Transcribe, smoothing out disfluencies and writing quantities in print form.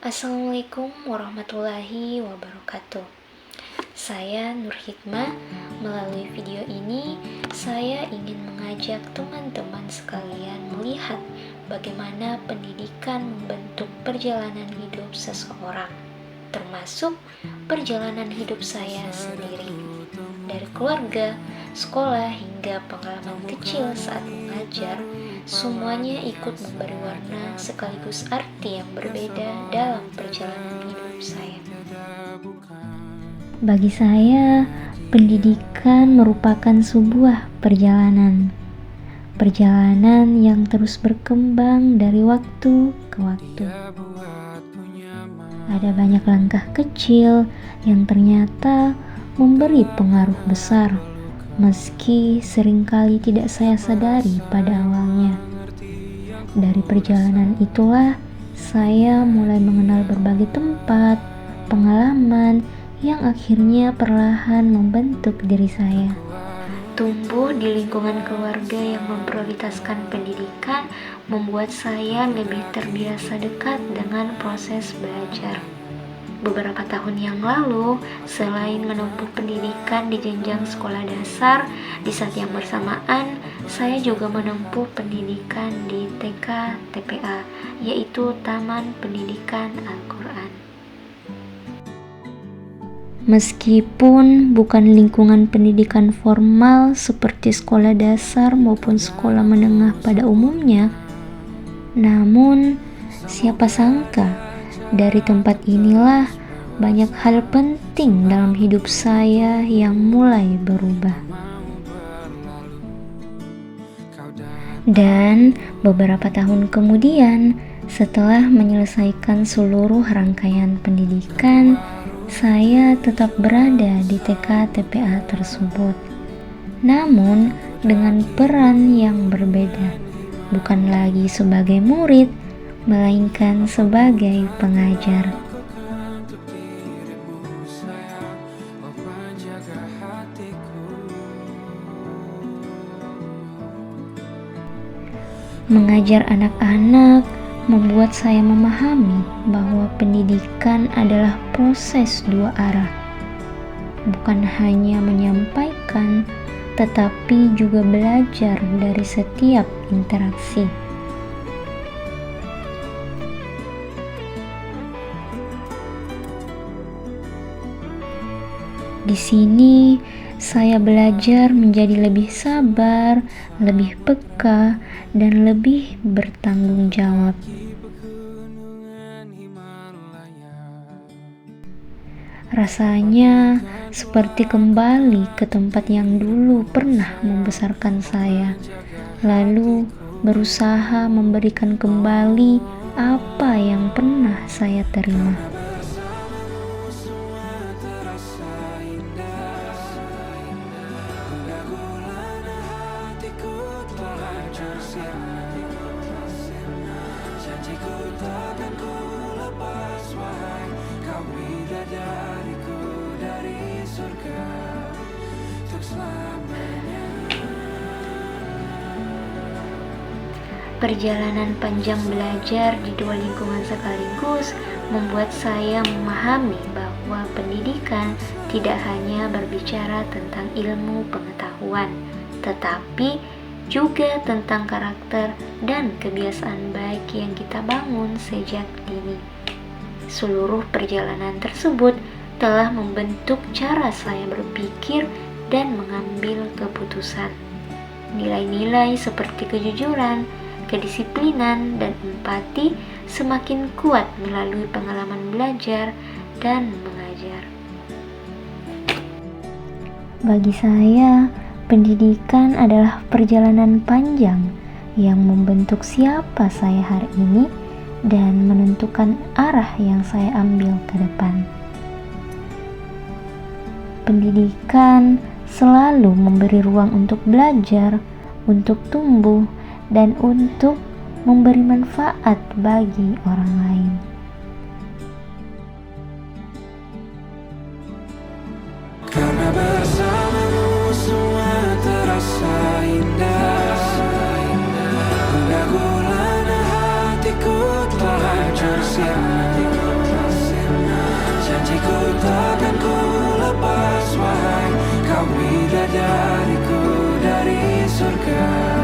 Assalamualaikum warahmatullahi wabarakatuh. Saya Nur Hikmah. Melalui video ini, saya ingin mengajak teman-teman sekalian melihat bagaimana pendidikan membentuk perjalanan hidup seseorang, termasuk perjalanan hidup saya sendiri. Dari keluarga, sekolah, hingga pengalaman kecil saat mengajar, semuanya ikut memberi warna sekaligus arti yang berbeda dalam perjalanan hidup saya. Bagi saya, pendidikan merupakan sebuah perjalanan yang terus berkembang dari waktu ke waktu. Ada banyak langkah kecil yang ternyata memberi pengaruh besar, meski seringkali tidak saya sadari pada awalnya. Dari perjalanan itulah saya mulai mengenal berbagai tempat, pengalaman yang akhirnya perlahan membentuk diri saya. Tumbuh di lingkungan keluarga yang memprioritaskan pendidikan membuat saya lebih terbiasa dekat dengan proses belajar. Beberapa tahun yang lalu, selain menempuh pendidikan di jenjang sekolah dasar, di saat yang bersamaan, saya juga menempuh pendidikan di TK TPA, yaitu Taman Pendidikan Al-Quran. Meskipun bukan lingkungan pendidikan formal seperti sekolah dasar maupun sekolah menengah pada umumnya, namun siapa sangka dari tempat inilah banyak hal penting dalam hidup saya yang mulai berubah. Dan beberapa tahun kemudian, setelah menyelesaikan seluruh rangkaian pendidikan, saya tetap berada di TK TPA tersebut. Namun dengan peran yang berbeda, bukan lagi sebagai murid, melainkan sebagai pengajar. Mengajar anak-anak membuat saya memahami bahwa pendidikan adalah proses dua arah, bukan hanya menyampaikan, tetapi juga belajar dari setiap interaksi. Di sini, saya belajar menjadi lebih sabar, lebih peka, dan lebih bertanggung jawab. Rasanya seperti kembali ke tempat yang dulu pernah membesarkan saya, lalu berusaha memberikan kembali apa yang pernah saya terima. Perjalanan panjang belajar di dua lingkungan sekaligus membuat saya memahami bahwa pendidikan tidak hanya berbicara tentang ilmu pengetahuan, tetapi juga tentang karakter dan kebiasaan baik yang kita bangun sejak dini. Seluruh perjalanan tersebut telah membentuk cara saya berpikir dan mengambil keputusan. Nilai-nilai seperti kejujuran, kedisiplinan, dan empati semakin kuat melalui pengalaman belajar dan mengajar. Bagi saya, pendidikan adalah perjalanan panjang yang membentuk siapa saya hari ini dan menentukan arah yang saya ambil ke depan. Pendidikan selalu memberi ruang untuk belajar, untuk tumbuh, dan untuk memberi manfaat bagi orang lain. Karena bersamamu semua terasa indah, gundah gulana hatiku telah hancur sia-sia. Kau bidadariku dari surga.